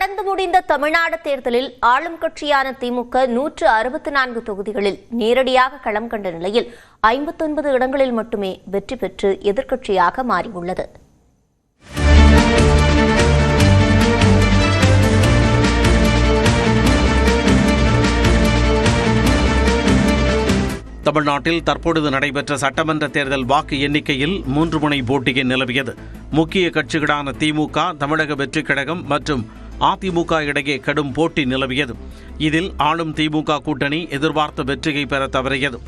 நடந்து முடிந்த தமிழ்நாடு தேர்தலில் ஆளும் கட்சியான திமுக 164 தொகுதிகளில் நேரடியாக களம் கண்ட நிலையில் 59 இடங்களில் மட்டுமே வெற்றி பெற்று எதிர்க்கட்சியாக மாறியுள்ளது. தமிழ்நாட்டில் தற்பொழுது நடைபெற்ற சட்டமன்ற தேர்தல் வாக்கு எண்ணிக்கையில் 3 முனை போட்டியை நிலவியது. முக்கிய கட்சிகளான திமுக, தமிழக வெற்றிக் கழகம் மற்றும் அதிமுக இடையே கடும் போட்டி நிலவியது. இதில் ஆளும் திமுக கூட்டணி எதிர்பார்த்த வெற்றியை பெற தவறியது.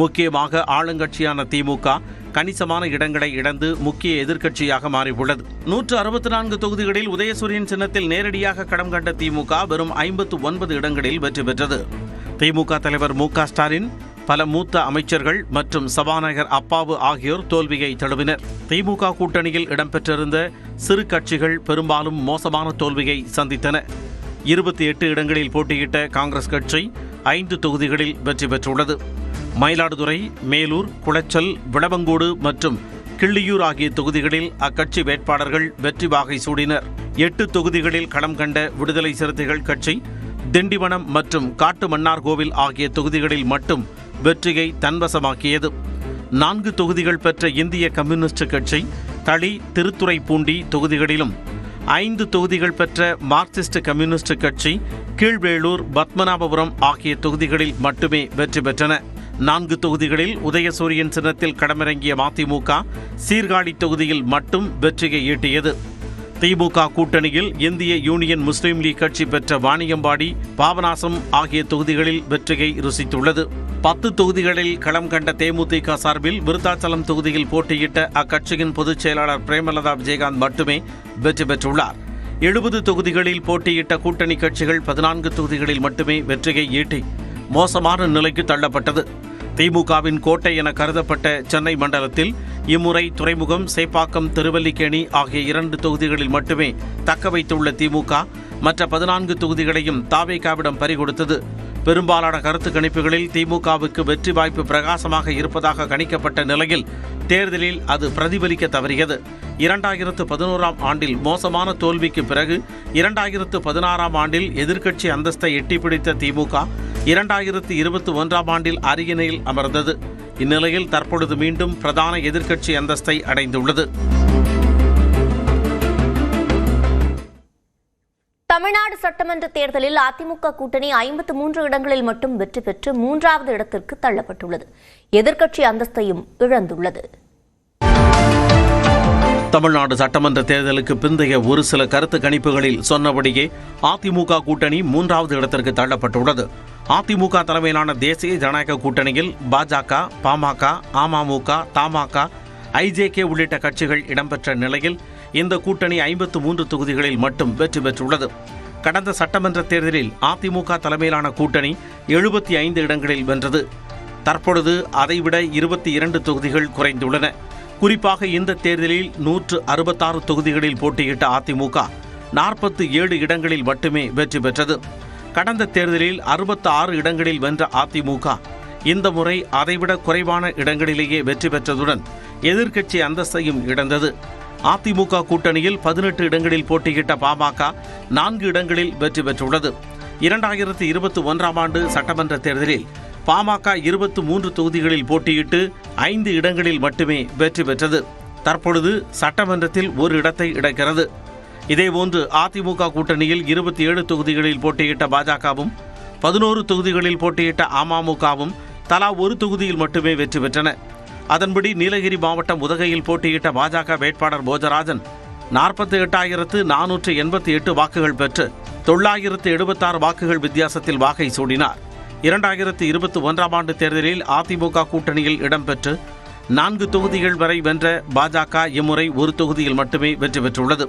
முக்கியமாக ஆளுங்கட்சியான திமுக கணிசமான இடங்களை இழந்து முக்கிய எதிர்க்கட்சியாக மாறியுள்ளது. 164 தொகுதிகளில் உதயசூரியன் சின்னத்தில் நேரடியாக களம் கண்ட திமுக வெறும் 59 இடங்களில் வெற்றி பெற்றது. திமுக தலைவர் மு.க. ஸ்டாலின், பல மூத்த அமைச்சர்கள் மற்றும் சபாநாயகர் அப்பாவு ஆகியோர் தோல்வியை தழுவினர். திமுக கூட்டணியில் இடம்பெற்றிருந்த சிறு கட்சிகள் பெரும்பாலும் மோசமான தோல்வியை சந்தித்தன. 28 இடங்களில் போட்டியிட்ட காங்கிரஸ் கட்சி 5 தொகுதிகளில் வெற்றி பெற்றுள்ளது. மயிலாடுதுறை, மேலூர், குளச்சல், விளவங்கோடு மற்றும் கிள்ளியூர் ஆகிய தொகுதிகளில் அக்கட்சி வேட்பாளர்கள் வெற்றி வாகை சூடினர். 8 தொகுதிகளில் களம் கண்ட விடுதலை சிறுத்தைகள் கட்சி திண்டிவனம் மற்றும் காட்டுமன்னார்கோவில் ஆகிய தொகுதிகளில் மட்டும் வெற்றியை தன்வசமாக்கியது. 4 தொகுதிகள் பெற்ற இந்திய கம்யூனிஸ்ட் கட்சி தளி, திருத்துறைப்பூண்டி தொகுதிகளிலும், 5 தொகுதிகள் பெற்ற மார்க்சிஸ்ட் கம்யூனிஸ்ட் கட்சி கீழ்வேளூர், பத்மநாபபுரம் ஆகிய தொகுதிகளில் மட்டுமே வெற்றி பெற்றன. 4 தொகுதிகளில் உதயசூரியன் சின்னத்தில் களமிறங்கிய மதிமுக சீர்காழி தொகுதியில் மட்டும் வெற்றியை ஈட்டியது. திமுக கூட்டணியில் இந்திய யூனியன் முஸ்லீம் லீக் கட்சி பெற்ற வாணியம்பாடி, பாபநாசம் ஆகிய தொகுதிகளில் வெற்றியை ருசித்துள்ளது. 10 தொகுதிகளில் களம் கண்ட தேமுதிக சார்பில் விருத்தாச்சலம் தொகுதியில் போட்டியிட்ட அக்கட்சியின் பொதுச் செயலாளர் பிரேமலதா விஜயகாந்த் மட்டுமே வெற்றி பெற்றுள்ளார். 70 தொகுதிகளில் போட்டியிட்ட கூட்டணி கட்சிகள் 14 தொகுதிகளில் மட்டுமே வெற்றியை ஈட்டி மோசமான நிலைக்கு தள்ளப்பட்டது. திமுகவின் கோட்டை என கருதப்பட்ட சென்னை மண்டலத்தில் இம்முறை துறைமுகம், சேப்பாக்கம், திருவல்லிக்கேணி ஆகிய 2 தொகுதிகளில் மட்டுமே தக்க வைத்துள்ள திமுக மற்ற 14 தொகுதிகளையும் தாவேகாவிடம் பறிகொடுத்தது. பெரும்பாலான கருத்து கணிப்புகளில் திமுகவுக்கு வெற்றி வாய்ப்பு பிரகாசமாக இருப்பதாக கணிக்கப்பட்ட நிலையில் தேர்தலில் அது பிரதிபலிக்க தவறியது. 2011ஆம் ஆண்டில் மோசமான தோல்விக்கு பிறகு 2016ஆம் ஆண்டில் எதிர்க்கட்சி அந்தஸ்தை எட்டிப்பிடித்த திமுக 2021ஆம் ஆண்டில் அரியணையில் அமர்ந்தது. இந்நிலையில் தற்பொழுது மீண்டும் பிரதான எதிர்க்கட்சி அந்தஸ்தை அடைந்துள்ளது. தமிழ்நாடு சட்டமன்ற தேர்தலில் அதிமுக கூட்டணி 53 இடங்களில் மட்டும் வெற்றி பெற்று 3வது இடத்திற்கு தள்ளப்பட்டுள்ளது. எதிர்க்கட்சி அந்தஸ்தையும் இழந்துள்ளது. தமிழ்நாடு சட்டமன்ற தேர்தலுக்கு பிந்தைய ஒரு சில கருத்து கணிப்புகளில் சொன்னபடியே அதிமுக கூட்டணி 3வது இடத்திற்கு தள்ளப்பட்டுள்ளது. அதிமுக தலைமையிலான தேசிய ஜனநாயக கூட்டணியில் பாஜக, பாமக, அமமுக, தமாக, ஐஜேகே உள்ளிட்ட கட்சிகள் இடம்பெற்ற நிலையில் இந்த கூட்டணி 53 தொகுதிகளில் மட்டும் வெற்றி பெற்றுள்ளது. கடந்த சட்டமன்ற தேர்தலில் அதிமுக தலைமையிலான கூட்டணி 75 இடங்களில் வென்றது. தற்பொழுது அதைவிட 22 தொகுதிகள் குறைந்துள்ளன. குறிப்பாக இந்த தேர்தலில் 166 தொகுதிகளில் போட்டியிட்ட அதிமுக 47 இடங்களில் மட்டுமே வெற்றி பெற்றது. கடந்த தேர்தலில் 66 இடங்களில் வென்ற அதிமுக இந்த முறை அதைவிட குறைவான இடங்களிலேயே வெற்றி பெற்றதுடன் எதிர்க்கட்சி அந்தஸ்தையும் இழந்தது. அதிமுக கூட்டணியில் 18 இடங்களில் போட்டியிட்ட பாமக 4 இடங்களில் வெற்றி பெற்றுள்ளது. 2021ஆம் ஆண்டு சட்டமன்ற தேர்தலில் பாமக 23 தொகுதிகளில் போட்டியிட்டு 5 இடங்களில் மட்டுமே வெற்றி பெற்றது. தற்பொழுது சட்டமன்றத்தில் ஒரு இடத்தை இழக்கிறது. இதேபோன்று அதிமுக கூட்டணியில் 27 தொகுதிகளில் போட்டியிட்ட பாஜகவும் 11 தொகுதிகளில் போட்டியிட்ட அமமுகவும் தலா ஒரு தொகுதியில் மட்டுமே வெற்றி பெற்றன. அதன்படி நீலகிரி மாவட்டம் உதகையில் போட்டியிட்ட பாஜக வேட்பாளர் போஜராஜன் 48,488 வாக்குகள் பெற்று 976 வாக்குகள் வித்தியாசத்தில் வாகை சூடினார். 2021ஆம் ஆண்டு தேர்தலில் அதிமுக கூட்டணியில் இடம்பெற்று 4 தொகுதிகள் வரை வென்ற பாஜக இம்முறை ஒரு தொகுதியில் மட்டுமே வெற்றி பெற்றுள்ளது.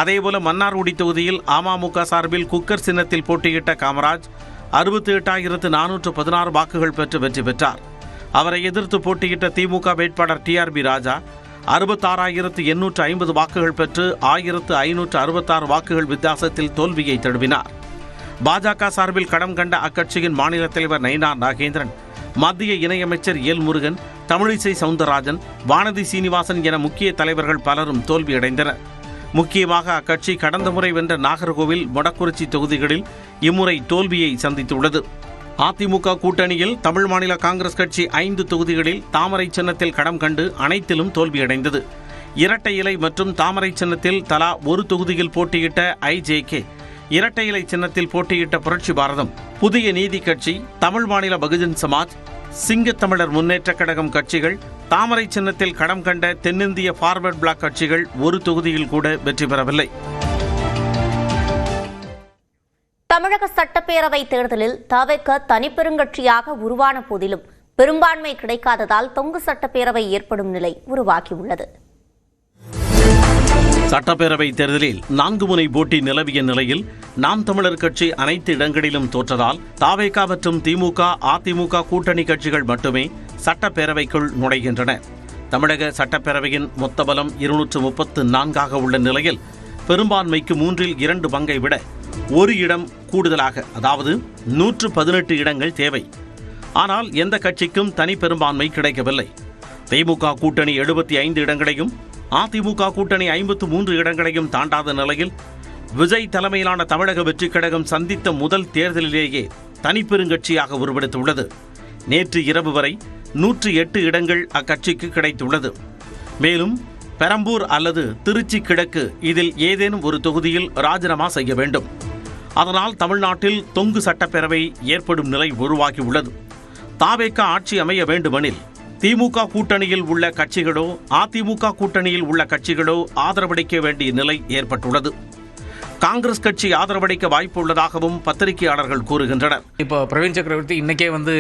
அதேபோல மன்னார்குடி தொகுதியில் அமமுக சார்பில் குக்கர் சின்னத்தில் போட்டியிட்ட காமராஜ் 68,416 வாக்குகள் பெற்று வெற்றி பெற்றார். அவரை எதிர்த்து போட்டியிட்ட திமுக வேட்பாளர் டிஆர்பி ராஜா 66,850 வாக்குகள் பெற்று 1,566 வாக்குகள் வித்தியாசத்தில் தோல்வியை தழுவினார். பாஜக சார்பில் களம் கண்ட அக்கட்சியின் மாநில தலைவர் நயினார் நாகேந்திரன், மத்திய இணையமைச்சர் எல் முருகன், தமிழிசை சவுந்தரராஜன், வானதி சீனிவாசன் என முக்கிய தலைவர்கள் பலரும் தோல்வியடைந்தனர். முக்கியமாக அக்கட்சி கடந்த முறை வென்ற நாகர்கோவில், மொடக்குறிச்சி தொகுதிகளில் இம்முறை தோல்வியை சந்தித்துள்ளது. அதிமுக கூட்டணியில் தமிழ் மாநில காங்கிரஸ் கட்சி 5 தொகுதிகளில் தாமரை சின்னத்தில் களம் கண்டு அனைத்திலும் தோல்வியடைந்தது. இரட்டை இலை மற்றும் தாமரை சின்னத்தில் தலா ஒரு தொகுதியில் போட்டியிட்ட IJK, இரட்டை இலை சின்னத்தில் போட்டியிட்ட புரட்சி பாரதம், புதிய நீதி கட்சி, தமிழ் மாநில பகுஜன் சமாஜ், சிங்கத்தமிழர் முன்னேற்ற கழகம் கட்சிகள், தாமரை சின்னத்தில் களம் கண்ட தென்னிந்திய ஃபார்வர்ட் பிளாக் கட்சிகள் ஒரு தொகுதியில் கூட வெற்றி பெறவில்லை. தமிழக சட்டப்பேரவை தேர்தலில் தவிக தனிப்பெருங்கட்சியாக உருவான போதிலும் பெரும்பான்மை கிடைக்காததால் தொங்கு சட்டப்பேரவை ஏற்படும் நிலை உருவாகியுள்ளது. சட்டப்பேரவை தேர்தலில் 4 முனை போட்டி நிலவிய நிலையில் நாம் தமிழர் கட்சி அனைத்து இடங்களிலும் தோற்றதால் தவிக மற்றும் திமுக, அதிமுக கூட்டணி கட்சிகள் மட்டுமே சட்டப்பேரவைக்குள் நுழைகின்றன. தமிழக சட்டப்பேரவையின் மொத்த பலம் 234 உள்ள நிலையில் பெரும்பான்மைக்கு 3/2 பங்கை விட ஒரு இடம் கூடுதலாக, அதாவது 118 இடங்கள் தேவை. ஆனால் எந்த கட்சிக்கும் தனி பெரும்பான்மை கிடைக்கவில்லை. திமுக கூட்டணி 75 இடங்களையும் அதிமுக கூட்டணி 53 இடங்களையும் தாண்டாத நிலையில் விஜய் தலைமையிலான தமிழக வெற்றிக் கழகம் சந்தித்த முதல் தேர்தலிலேயே தனிப்பெருங்கட்சியாக உருவெடுத்துள்ளது. நேற்று இரவு வரை 108 இடங்கள் அக்கட்சிக்கு கிடைத்துள்ளது. மேலும் பெரம்பூர் அல்லது திருச்சி கிழக்கு இதில் ஏதேனும் ஒரு தொகுதியில் ராஜினாமா செய்ய வேண்டும். அதனால் தமிழ்நாட்டில் தொங்கு சட்டப்பேரவை ஏற்படும் நிலை உருவாகியுள்ளது. தவிக ஆட்சி அமைய வேண்டுமெனில் திமுக கூட்டணியில் உள்ள கட்சிகளோ அதிமுக கூட்டணியில் உள்ள கட்சிகளோ ஆதரவளிக்க வேண்டிய நிலை ஏற்பட்டுள்ளது. காங்கிரஸ் கட்சி ஆதரவளிக்க வாய்ப்பு உள்ளதாகவும் பத்திரிகையாளர்கள் கூறுகின்றனர். இப்போ பிரவீன் சக்கரவர்த்தி இன்னைக்கே வந்து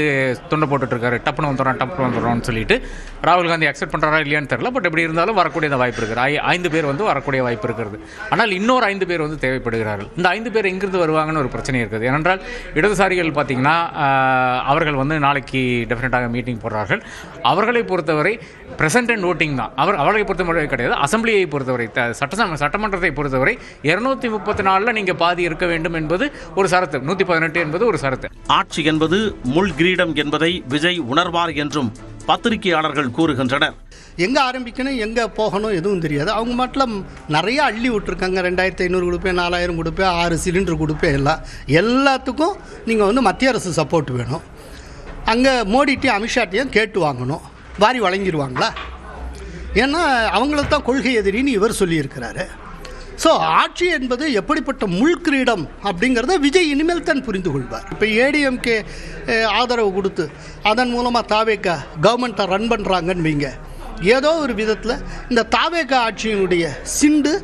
தொண்டை போட்டுட்டு இருக்காரு, டப்புனு வந்துடுறோம்னு சொல்லிட்டு ராகுல் காந்தி அக்செப்ட் பண்றாரா இல்லையான்னு தெரியல. பட் எப்படி இருந்தாலும் வரக்கூடிய வாய்ப்பு இருக்கு. 5 பேர் வந்து வரக்கூடிய வாய்ப்பு இருக்கிறது. ஆனால் இன்னொரு 5 பேர் வந்து தேவைப்படுகிறார்கள். இந்த 5 பேர் எங்கிருந்து வருவாங்கன்னு ஒரு பிரச்சனை இருக்குது. ஏனென்றால் இடதுசாரிகள் பார்த்தீங்கன்னா அவர்கள் வந்து நாளைக்கு டெஃபினட்டாக மீட்டிங் போடுறார்கள். அவர்களை பொறுத்தவரை பிரசன்ட் அண்ட் ஓட்டிங் தான். அவர்களை பொறுத்தவரை கிடையாது. அசம்பிளியை பொறுத்தவரை, சட்டமன்றத்தை பொறுத்தவரை 234 நீங்க பாதி இருக்க வேண்டும் என்பது ஒரு சரத்து. 118 என்பது ஒரு சரத்து. ஆட்சி என்பது முள் கிரீடம் என்பதை விஜய் உணர்வார் என்றும் பத்திரிகையாளர்கள் கூறுகின்றனர். எங்க ஆரம்பிக்கணும், எங்க போகணும் எதுவும் தெரியாது. அவங்க மட்டும் நிறைய அள்ளி விட்டுருக்காங்க. 2500 கொடுப்பேன், 4000 கொடுப்பேன், 6 சிலிண்டர் கொடுப்பேன். எல்லாத்துக்கும் நீங்கள் வந்து மத்திய அரசு சப்போர்ட் வேணும். அங்கே மோடிட்டையும் அமித்ஷாட்டையும் கேட்டு வாங்கணும். வாரி வழங்கிடுவாங்களா? ஏன்னா அவங்களுக்கு தான் கொள்கை எதிரின்னு இவர் சொல்லியிருக்கிறாரு. ஸோ ஆட்சி என்பது எப்படிப்பட்ட முள்கிரீடம் அப்படிங்கிறத விஜய் இனிமேல் தான் புரிந்து கொள்வார். இப்போ ஏடிஎம்கே ஆதரவு கொடுத்து அதன் மூலமாக தவிக கவர்மெண்ட்டை ரன் பண்ணுறாங்கன்னு வைங்க, ஏதோ ஒரு விதத்தில் இந்த தவிக ஆட்சியினுடைய சிண்டு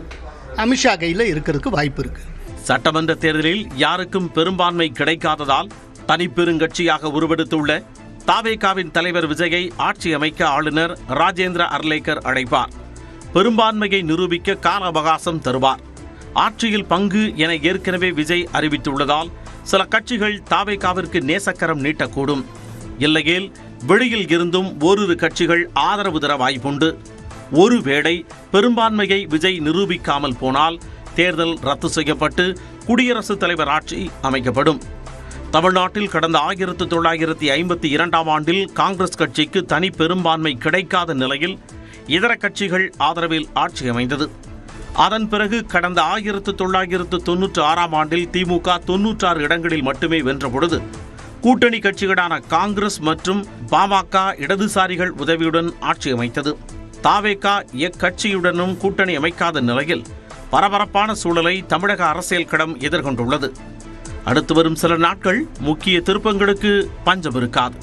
அமித்ஷா கையில் இருக்கிறதுக்கு வாய்ப்பு இருக்குது. சட்டமன்ற தேர்தலில் யாருக்கும் பெரும்பான்மை கிடைக்காததால் தனிப்பெருங்கட்சியாக உருவெடுத்துள்ள தவிகவின் தலைவர் விஜயை ஆட்சி அமைக்க ஆளுநர் ராஜேந்திர அர்லேக்கர் அழைப்பார். பெரும்பான்மையை நிரூபிக்க கால அவகாசம் தருவார். ஆட்சியில் பங்கு என ஏற்கனவே விஜய் அறிவித்துள்ளதால் சில கட்சிகள் தவிகவிற்கு நேசக்கரம் நீட்டக்கூடும். இல்லையேல் வெளியில் இருந்தும் ஓரிரு கட்சிகள் ஆதரவு தர வாய்ப்புண்டு. ஒருவேளை பெரும்பான்மையை விஜய் நிரூபிக்காமல் போனால் தேர்தல் ரத்து செய்யப்பட்டு குடியரசுத் தலைவர் ஆட்சி அமைக்கப்படும். தமிழ்நாட்டில் கடந்த 1952ஆம் ஆண்டில் காங்கிரஸ் கட்சிக்கு தனி பெரும்பான்மை கிடைக்காத நிலையில் இதர கட்சிகள் ஆதரவில் ஆட்சி அமைந்தது. அதன் பிறகு கடந்த 1996ஆம் ஆண்டில் திமுக 96 இடங்களில் மட்டுமே வென்ற பொழுது கூட்டணி கட்சிகளான காங்கிரஸ் மற்றும் பாமக இடதுசாரிகள் உதவியுடன் ஆட்சி அமைத்தது. தவிக எக்கட்சியுடனும் கூட்டணி அமைக்காத நிலையில் பரபரப்பான சூழலை தமிழக அரசியல் களம் எதிர்கொண்டுள்ளது. அடுத்து வரும் சில நாட்கள் முக்கிய திருப்பங்களுக்கு பஞ்சம் இருக்காது.